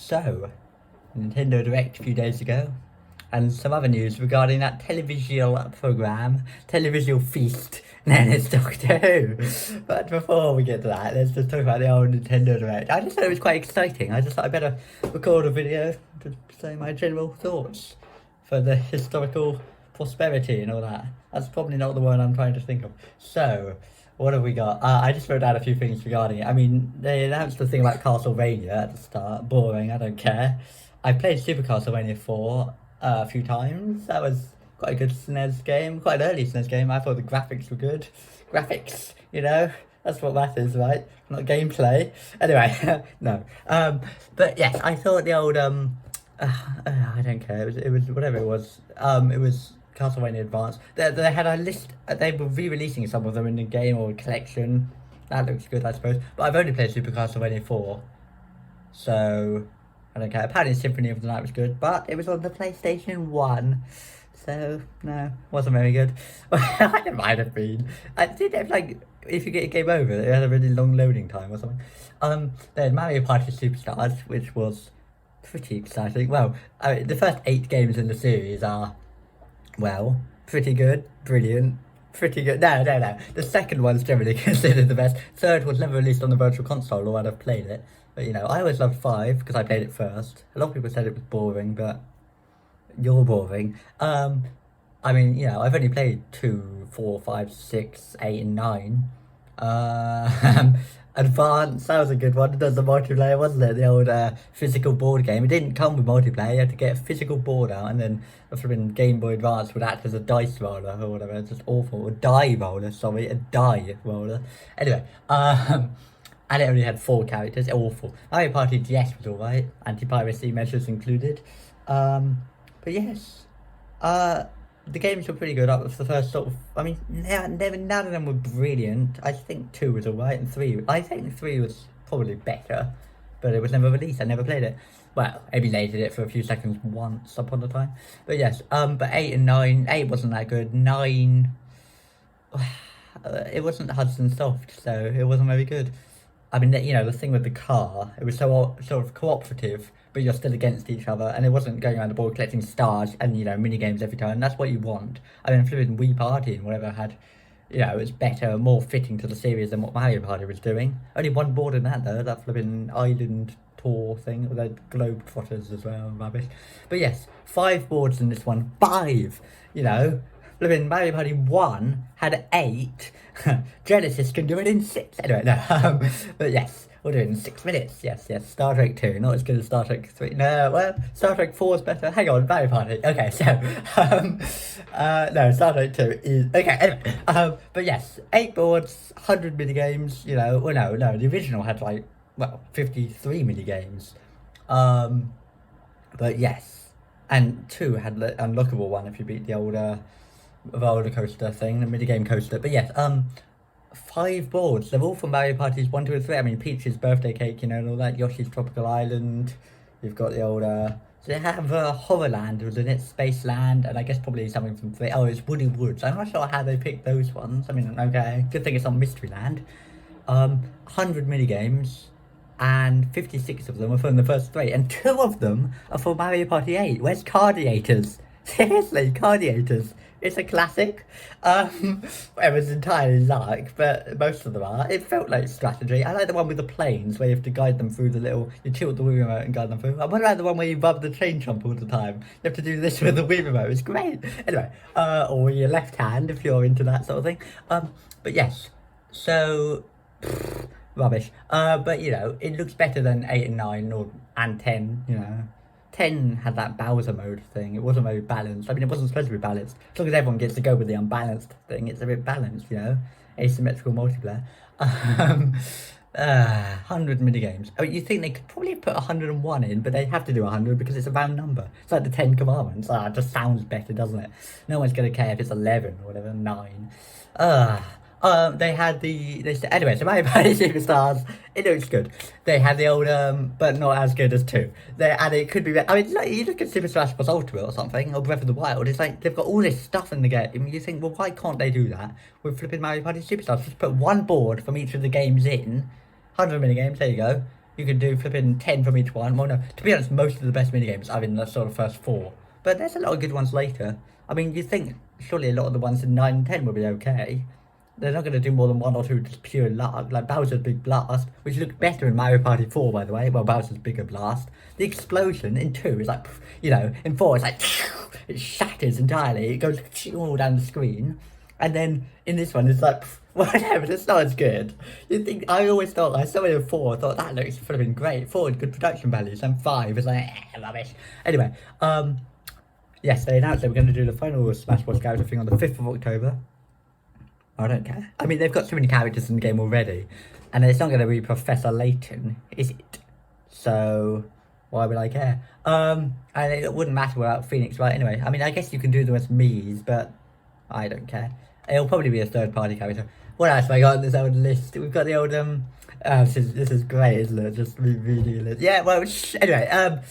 So, Nintendo Direct a few days ago, and some other news regarding that televisual program, televisual feast known as Doctor Who. But before we get to that, let's just talk about the old Nintendo Direct. I just thought it was quite exciting. I just thought I'd better record a video to say my general thoughts for the historical prosperity and all that. That's probably not the word I'm trying to think of. So, what have we got? I just wrote down a few things regarding it. I mean, they announced the thing about Castlevania at the start. Boring, I don't care. I played Super Castlevania 4 a few times. That was quite a good SNES game, quite an early SNES game. I thought the graphics were good. Graphics, that's what matters, right? Not gameplay. Anyway, no. But yes, I thought the old I don't care. It was whatever it was. It was Castlevania Advance. They had a list. They were re-releasing some of them in the game or collection. That looks good, I suppose. But I've only played Super Castlevania 4, so I don't care. Apparently, Symphony of the Night was good, but it was on the PlayStation 1, so no, wasn't very good. It might have been. I did have if you get a game over, it had a really long loading time or something. Then Mario Party Superstars, which was pretty exciting. Well, the first 8 games in the series are, well, pretty good, brilliant, pretty good. No. The second one's generally considered the best. Third was never released on the Virtual Console, or I'd have played it. But I always loved 5 because I played it first. A lot of people said it was boring, but you're boring. I mean, I've only played 2, 4, 5, 6, 8, and 9. Advance, that was a good one. It does the multiplayer, wasn't it? The old physical board game. It didn't come with multiplayer. You had to get a physical board out, and then a flipping Game Boy Advance would act as a dice roller or whatever. It's just awful. A die roller, sorry, a die roller. Anyway, and it only had 4 characters. Awful. Mario Party DS was alright. Anti-piracy measures included. But yes, the games were pretty good. Up for the first sort of, I mean, none of them were brilliant. I think 2 was alright, and 3. I think 3 was probably better, but it was never released. I never played it. Well, I emulated it for a few seconds once upon a time. But yes, but 8 and 9. 8 wasn't that good. 9, it wasn't Hudson Soft, so it wasn't very good. I mean, the thing with the car, it was so sort of cooperative, but you're still against each other, and it wasn't going around the board collecting stars and, mini games every time. That's what you want. I mean, flipping Wii Party and whatever had, it was better, more fitting to the series than what Mario Party was doing. Only one board in that, though, that flipping island tour thing, with the globe trotters as well, rubbish. But yes, 5 boards in this one. 5! Flipping Mario Party 1 had 8. Genesis can do it in 6. Anyway, no. But yes, we'll do it in 6 minutes. Yes. Star Trek 2, not as good as Star Trek 3. No, well, Star Trek 4 is better. Hang on, Mario Party. Okay, so, no, Star Trek 2 is, okay, anyway. But yes, 8 boards, 100 minigames, well, no, the original had 53 minigames. But yes, and 2 had the unlockable one if you beat the older roller coaster thing, the minigame coaster. But yes, 5 boards. They're all from Mario Parties 1, 2, and 3. I mean, Peach's birthday cake, and all that. Yoshi's Tropical Island. You've got the old, so they have Horrorland, was in it, Spaceland, and I guess probably something from 3. Oh, it's Woody Woods. I'm not sure how they picked those ones. I mean, okay, good thing it's not Mysteryland. 100 minigames, and 56 of them are from the first 3, and 2 of them are from Mario Party 8. Where's Cardiators? Seriously, Cardiators. It's a classic. It was entirely like, but most of them are. It felt like strategy. I like the one with the planes where you have to guide them through you tilt the Wii remote and guide them through. What about the one where you rub the chain jump all the time? You have to do this with the Wii remote. It's great. Anyway, or your left hand if you're into that sort of thing. But yes, so rubbish. But it looks better than 8 and 9 and 10. 10 had that Bowser mode thing. It wasn't very balanced. I mean, it wasn't supposed to be balanced. As long as everyone gets to go with the unbalanced thing, it's a bit balanced, asymmetrical multiplayer. 100 minigames. I mean, you think they could probably put 101 in, but they have to do 100 because it's a round number. It's like the 10 Commandments. It just sounds better, doesn't it? No one's going to care if it's 11 or whatever, 9. They had anyway, so Mario Party Superstars, it looks good. They had the old, but not as good as 2. And it could be, I mean, you look at Super Smash Bros. Ultimate or something, or Breath of the Wild, it's like, they've got all this stuff in the game. You think, well, why can't they do that with flipping Mario Party Superstars? Just put one board from each of the games in, 100 minigames, there you go. You can do flipping 10 from each one. Well, no, to be honest, most of the best minigames are in the sort of first 4. But there's a lot of good ones later. I mean, you think surely a lot of the ones in 9 and 10 will be okay. They're not going to do more than 1 or 2 just pure luck, like Bowser's Big Blast, which looked better in Mario Party 4, by the way. Well, Bowser's Bigger Blast. The explosion in 2 is like, you know, in 4 it's like, it shatters entirely, it goes all down the screen. And then in this one it's like, whatever, it's not as good. You think, I always thought, I saw it in 4, I thought that looks flipping great. 4 had good production values, and 5 is like, rubbish. Anyway, yes, they announced they were going to do the final Smash Bros. Character thing on the 5th of October. I don't care. I mean, they've got too many characters in the game already, and it's not going to be Professor Layton, is it? So, why would I care? And it wouldn't matter without Phoenix, right? Anyway, I mean, I guess you can do them as Mii's, but I don't care. It'll probably be a third-party character. What else have I got on this old list? We've got the old, this is great, isn't it? Just reading a list. Yeah, well, anyway,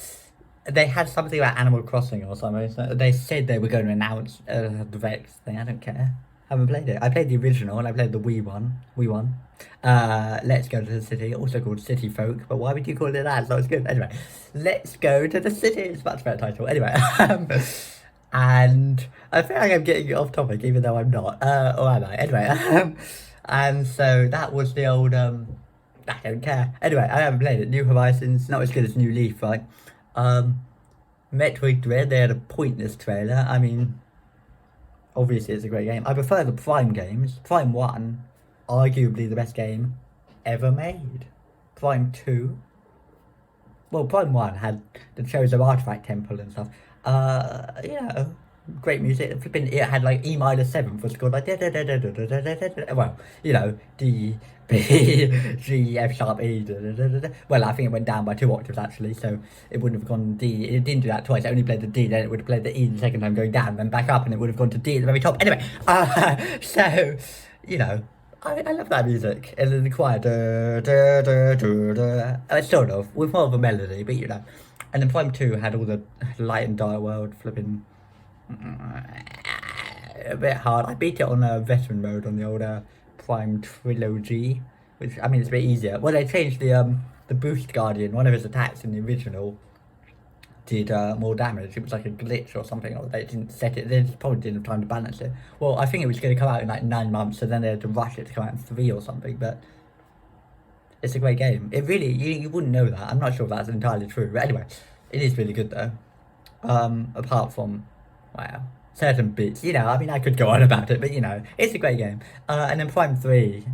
they had something about Animal Crossing or something. So they said they were going to announce a direct thing. I don't care. I haven't played it. I played the original and I played the Wii one. Let's Go to the City, also called City Folk. But why would you call it that? It's not as good. Anyway, Let's Go to the City. It's a much better title. Anyway, and I feel like I'm getting off topic, even though I'm not. Or am I? Anyway, and so that was the old. I don't care. Anyway, I haven't played it. New Horizons, not as good as New Leaf, right? Metroid Dread, they had a pointless trailer. I mean, obviously it's a great game. I prefer the Prime games. Prime 1, arguably the best game ever made. Prime 2, well, Prime 1 had the Chozo Artifact Temple and stuff. You know, great music. It had like E minor 7th was called like well, you know, D, B, G, F sharp, E. Well, I think it went down by 2 octaves actually, so it wouldn't have gone D. It didn't do that twice. It only played the D, then it would have played the E the second time going down, then back up, and it would have gone to D at the very top. Anyway, so you know, I love that music. And then the choir, sort of with more of a melody, but you know. And then Prime 2 had all the light and dark world flipping. A bit hard. I beat it on veteran mode on the older Prime trilogy, which I mean it's a bit easier. Well, they changed the Boost Guardian. One of his attacks in the original did more damage. It was like a glitch or something, or they didn't set it. They just probably didn't have time to balance it. Well, I think it was going to come out in like 9 months, so then they had to rush it to come out in 3 or something. But it's a great game. It really, you wouldn't know that. I'm not sure if that's entirely true. But anyway, it is really good though. Apart from, wow, certain bits. You know, I mean, I could go on about it, but you know, it's a great game. And then Prime 3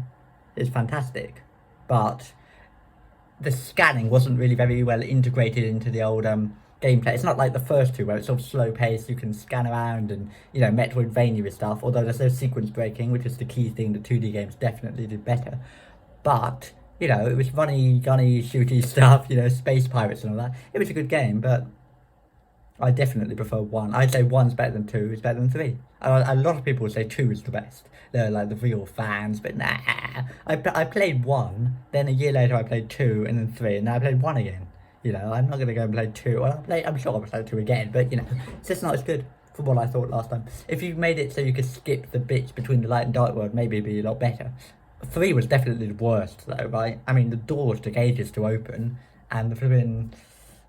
is fantastic. But the scanning wasn't really very well integrated into the old gameplay. It's not like the first 2 where it's sort of slow paced, you can scan around and, you know, Metroidvania stuff. Although there's no sequence breaking, which is the key thing that 2D games definitely did better. But you know, it was runny, gunny, shooty stuff, you know, space pirates and all that. It was a good game, but I definitely prefer 1. I'd say 1's better than 2, it's better than 3. A lot of people would say 2 is the best. They're like the real fans, but nah. I played 1, then a year later I played 2, and then 3, and now I played 1 again. You know, I'm not going to go and play 2. Well, I'm sure I'll play 2 again, but you know, it's just not as good from what I thought last time. If you made it so you could skip the bits between the light and dark world, maybe it'd be a lot better. 3 was definitely the worst though, right? I mean, the doors took ages to open, and the flipping,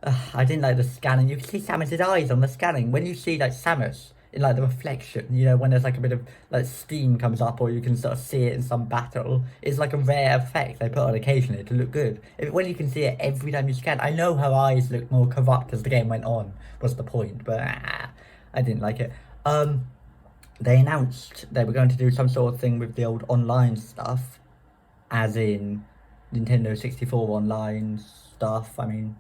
I didn't like the scanning. You can see Samus's eyes on the scanning. When you see like Samus in like the reflection, you know, when there's like a bit of like steam comes up, or you can sort of see it in some battle, it's like a rare effect they put on occasionally to look good. When you can see it every time you scan, I know her eyes looked more corrupt as the game went on, was the point, but I didn't like it. They announced they were going to do some sort of thing with the old online stuff, as in Nintendo 64 online stuff. I mean,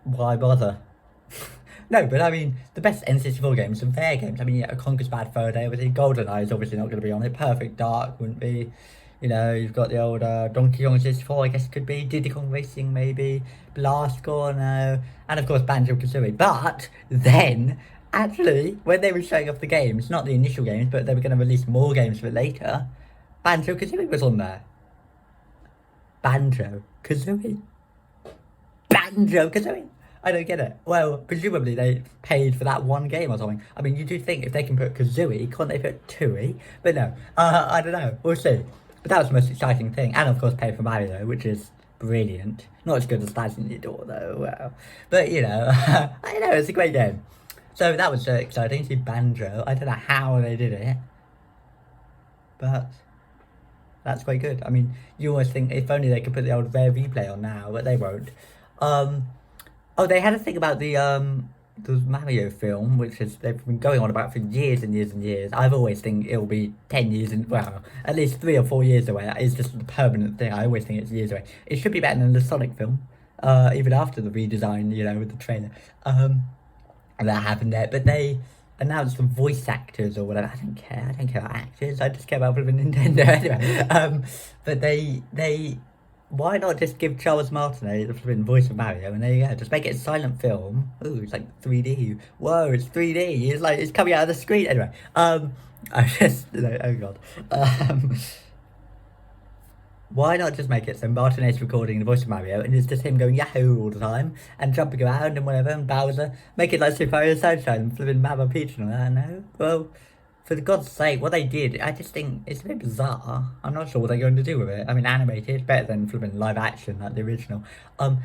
why bother? No, but I mean, the best N64 games are their games. I mean, yeah, Conker's Bad Fur Day, obviously. GoldenEye is obviously not going to be on it. Perfect Dark wouldn't be. You know, you've got the old Donkey Kong 64, I guess it could be. Diddy Kong Racing, maybe. Blast Core, no. And of course, Banjo-Kazooie. But then, actually, when they were showing off the games, not the initial games, but they were going to release more games for later, Banjo-Kazooie was on there. Banjo-Kazooie. Banjo-Kazooie. I don't get it. Well, presumably they paid for that one game or something. I mean, you do think if they can put Kazooie, can't they put Tooie? But no, I don't know. We'll see. But that was the most exciting thing. And of course, Paper Mario, which is brilliant. Not as good as Slash Your Door though, well. But you know, I know, it's a great game. So that was so exciting, see Banjo. I don't know how they did it, but that's quite good. I mean, you always think if only they could put the old Rare Replay on now, but they won't. Oh, they had a thing about the Mario film, which is they've been going on about for years and years and years. I've always think it'll be 10 years and well, at least 3 or 4 years away. It's just a permanent thing. I always think it's years away. It should be better than the Sonic film, even after the redesign, you know, with the trailer. That happened there, but they announced the voice actors or whatever. I don't care. I don't care about actors. I just care about flipping Nintendo anyway. But they why not just give Charles Martinet the flipping voice of Mario, and there you go. Just make it a silent film. Ooh, it's like 3D. Whoa, it's 3D. It's like it's coming out of the screen anyway. I just oh god. Why not just make it so Martinet's recording the voice of Mario and it's just him going Yahoo all the time and jumping around and whatever, and Bowser? Make it like Super Mario Sunshine and flipping Mama Peach and all that, no? Well, for the God's sake, what they did, I just think it's a bit bizarre. I'm not sure what they're going to do with it. I mean, animated, better than flipping live action like the original. What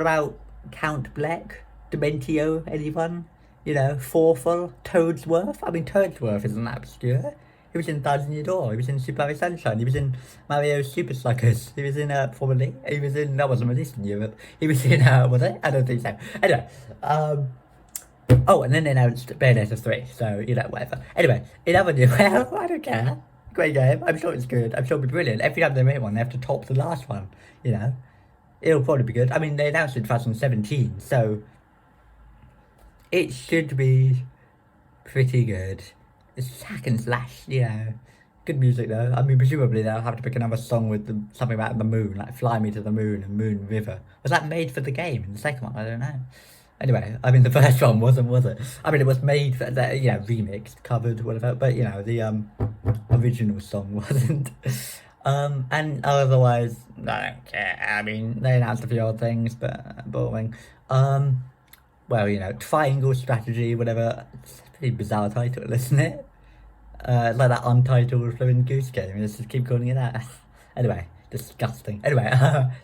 about Count Bleck? Dementio, anyone? You know, Forful, Toadsworth? I mean, Toadsworth isn't that obscure. He was in Thousand Year Door, he was in Super Mario Sunshine, he was in Mario Super Sluggers, he was in, probably, he was in, that wasn't released in Europe, he was in, was it? I don't think so. Anyway, oh, and then they announced Bayonetta 3, so, you know, whatever. Anyway, in other news, well, I don't care. Great game, I'm sure it's good, I'm sure it'll be brilliant. Every time they make one, they have to top the last one, you know. It'll probably be good. I mean, they announced it in 2017, so it should be pretty good. It's hack and slash, you know. Good music though. I mean, presumably they'll have to pick another song with something about the moon, like Fly Me to the Moon and Moon River. Was that made for the game in the second one? I don't know. Anyway, I mean, the first one wasn't, was it? I mean, it was made for, you know, remixed, covered, whatever, but, you know, the original song wasn't. And otherwise, I don't care. I mean, they announced a few odd things, but boring. Well, you know, triangle strategy, whatever. It's a pretty bizarre title, isn't it? It's like that untitled flipping goose game. Let's just keep calling it that. Anyway, disgusting. Anyway,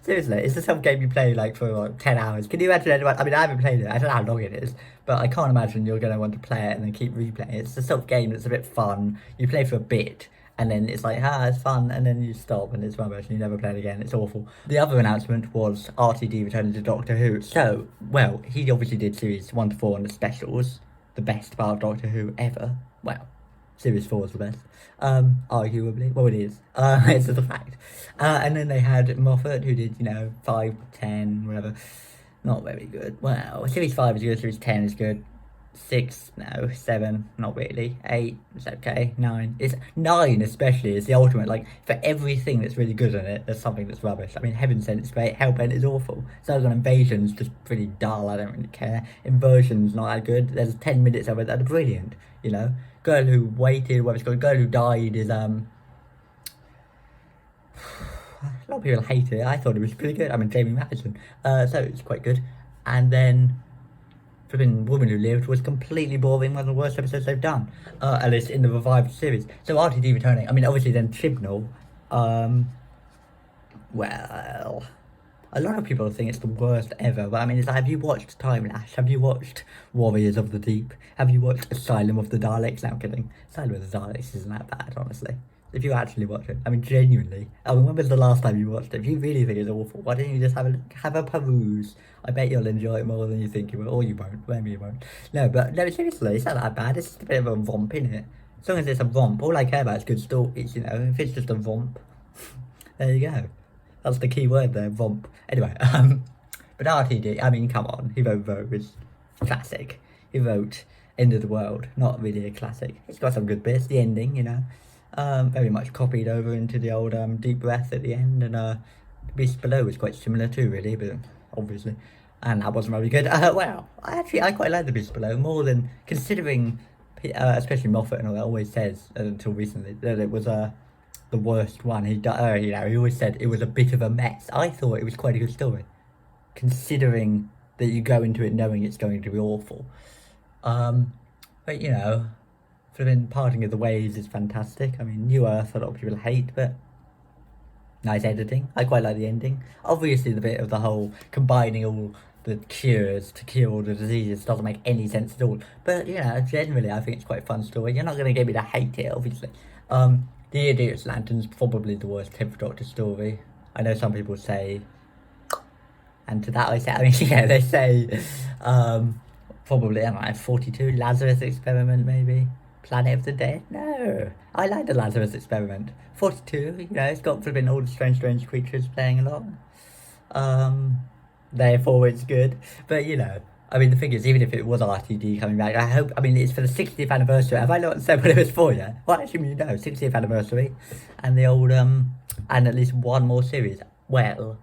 seriously, it's just some game you play like for like 10 hours. Can you imagine anyone? I mean, I haven't played it. I don't know how long it is, but I can't imagine you're going to want to play it and then keep replaying it. It's the sort of game that's a bit fun. You play for a bit, and then it's like, it's fun, and then you stop, and it's rubbish, and you never play it again. It's awful. The other announcement was RTD returning to Doctor Who. So, well, he obviously did series 1 to 4 and the specials, the best part of Doctor Who ever. Well, series 4 is the best, arguably. Well, it is. It's just a fact. And then they had Moffat, who did, you know, 5, 10, whatever. Not very good. Well, series 5 is good, series 10 is good. 6, no, 7, not really. 8, it's okay. 9, it's 9 especially is the ultimate. Like, for everything that's really good in it, there's something that's rubbish. I mean, Heaven Sent is great, Hellbent is awful. Stars on Invasion's just pretty dull, I don't really care. Inversion's not that good. There's 10 minutes of it that are brilliant, you know. Girl Who Waited, whatever it's called, Girl Who Died is, a lot of people hate it. I thought it was pretty good. I mean, Jamie Madison, so it's quite good. And then flipping Woman Who Lived was completely boring, one of the worst episodes they've done, at least in the revived series. So RTD returning, I mean, obviously then Chibnall, well, a lot of people think it's the worst ever, but I mean, it's like, have you watched Time Lash? Have you watched Warriors of the Deep? Have you watched Asylum of the Daleks? No, I'm kidding. Asylum of the Daleks isn't that bad, honestly. If you actually watch it, I mean, genuinely. I mean, when was the last time you watched it? If you really think it's awful, why don't you just have a peruse? I bet you'll enjoy it more than you think you will, or you won't. Maybe you won't. No, but no, seriously, it's not that bad. It's just a bit of a romp, innit? As long as it's a romp, all I care about is good stories, you know. If it's just a romp, there you go. That's the key word there, romp. Anyway, but RTD, I mean, come on, he wrote Vogue, it's classic. He wrote End of the World, not really a classic. It's got some good bits, the ending, you know. Very much copied over into the old Deep Breath at the end, and Beast Below was quite similar too, really, but obviously, and that wasn't very good. Well, I quite like the Beast Below more than, considering, especially Moffat and all that always says until recently that it was the worst one. He you know, he always said it was a bit of a mess. I thought it was quite a good story, considering that you go into it knowing it's going to be awful. But you know, flipping Parting of the Ways is fantastic. I mean, New Earth a lot of people hate, but nice editing. I quite like the ending. Obviously, the bit of the whole combining all the cures to cure all the diseases doesn't make any sense at all. But, you know, generally, I think it's quite a fun story. You're not going to get me to hate it, obviously. The Idiot's Lantern's probably the worst 10th Doctor story. I know some people say, and to that I say, I mean, yeah, they say, probably, I don't know, 42, Lazarus Experiment, maybe? Planet of the Dead? No. I like the Lazarus Experiment. 42, you know, it's got flipping all the strange creatures playing along. Therefore it's good. But, you know, I mean, the thing is, even if it was RTD coming back, I mean, it's for the 60th anniversary. Have I not said what it was for yet? Well, actually, you know, 60th anniversary. And the old, and at least one more series. Well,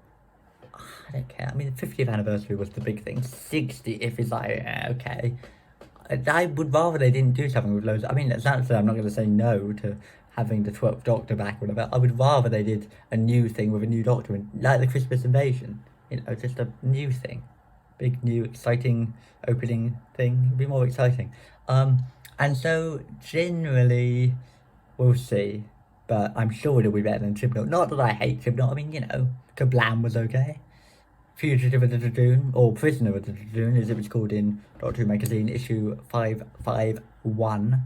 I don't care. I mean, the 50th anniversary was the big thing. 60th is like, yeah, okay. I would rather they didn't do something with loads. I mean, that's not, so I'm not going to say no to having the 12th Doctor back or whatever. I would rather they did a new thing with a new Doctor, like the Christmas Invasion. You know, just a new thing. Big, new, exciting opening thing. It'd be more exciting. And so, generally, we'll see. But I'm sure it'll be better than Chibnall. Not that I hate Chibnall. I mean, you know, Kablam was okay. Fugitive of the Dragoon, or Prisoner of the Dragoon, as it was called in Doctor Who magazine, issue 551,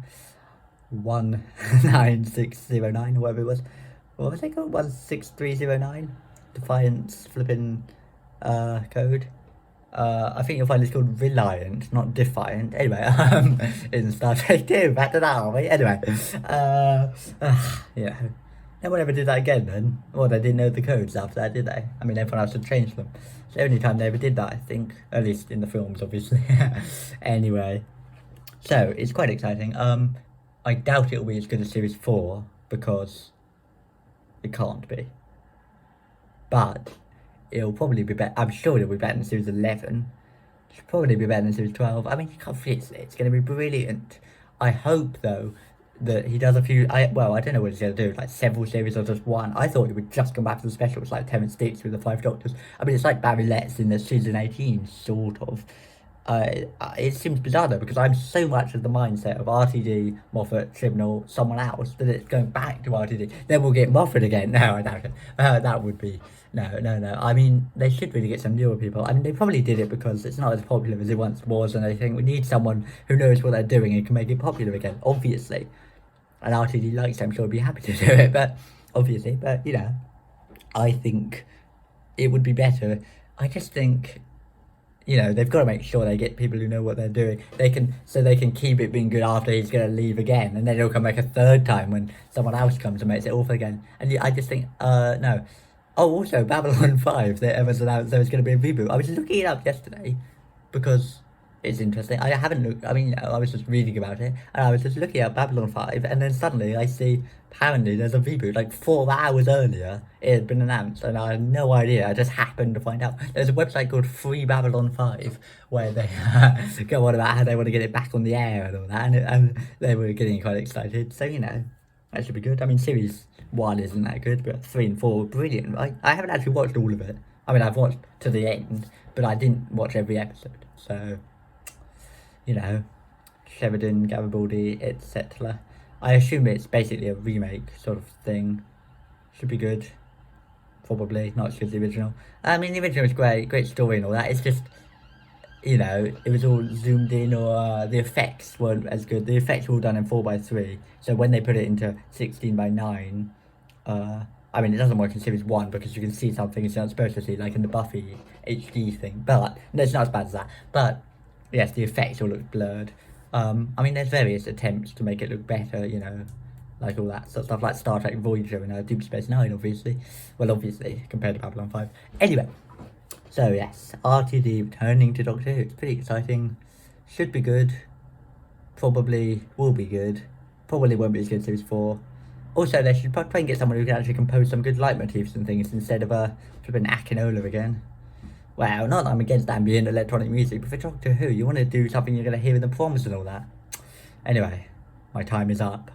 19609, or whatever it was. What was it called? 16309? Defiance flipping code. I think you'll find it's called Reliant, not Defiant. Anyway, in Star Trek 2, back to that, are we? Anyway, yeah. No one ever did that again then. Well, they didn't know the codes after that, did they? I mean, everyone else had changed them. It's the only time they ever did that, I think. At least in the films, obviously. Anyway. So, it's quite exciting. I doubt it'll be as good as Series 4, because it can't be. But it'll probably be better. I'm sure it'll be better than Series 11. It'll probably be better than Series 12. I mean, you can't fix it. It's going to be brilliant. I hope, though, that he does a few, I don't know what he's going to do, like several series or just one. I thought he would just come back to the specials like Terrence Sticks with the 5 Doctors. I mean, it's like Barry Letts in the season 18, sort of. It seems bizarre though, because I'm so much of the mindset of RTD, Moffat, Chibnall, someone else, that it's going back to RTD. Then we'll get Moffat again. No, I doubt it. That would be, no. I mean, they should really get some newer people. I mean, they probably did it because it's not as popular as it once was, and they think we need someone who knows what they're doing and can make it popular again, obviously. And RTD likes it, I'm sure would be happy to do it, but obviously, but you know, I think it would be better. I just think, you know, they've got to make sure they get people who know what they're doing. They can keep it being good after he's going to leave again, and then he'll come back a third time when someone else comes and makes it awful again. And I just think, no. Oh, also, Babylon 5, they ever announced there was going to be a reboot. I was looking it up yesterday, because it's interesting. I haven't looked, I mean, I was just reading about it, and I was just looking at Babylon 5, and then suddenly I see, apparently there's a reboot, like 4 hours earlier, it had been announced, and I had no idea, I just happened to find out. There's a website called Free Babylon 5, where they go on about how they want to get it back on the air and all that, and they were getting quite excited, so, you know, that should be good. I mean, Series 1 isn't that good, but 3 and 4 were brilliant, right? I haven't actually watched all of it. I mean, I've watched to the end, but I didn't watch every episode, so, you know, Sheridan, Garibaldi, etc. I assume it's basically a remake sort of thing. Should be good. Probably, not as good as the original. I mean, the original was great story and all that. It's just, you know, it was all zoomed in, or the effects weren't as good. The effects were all done in 4:3, so when they put it into 16:9, I mean, it doesn't work in Series 1 because you can see something you're not supposed to see, like in the Buffy HD thing, but no, it's not as bad as that. But yes, the effects all look blurred. I mean, there's various attempts to make it look better, you know, like all that sort of stuff, like Star Trek Voyager and Deep Space Nine, obviously. Well, obviously, compared to Babylon 5. Anyway, so yes, RTD returning to Doctor Who. It's pretty exciting. Should be good. Probably will be good. Probably won't be as good as Series 4. Also, they should try and get someone who can actually compose some good leitmotifs and things instead of flipping Akinola again. Well, not that I'm against ambient electronic music, but for Doctor Who, you want to do something you're going to hear in the proms and all that. Anyway, my time is up.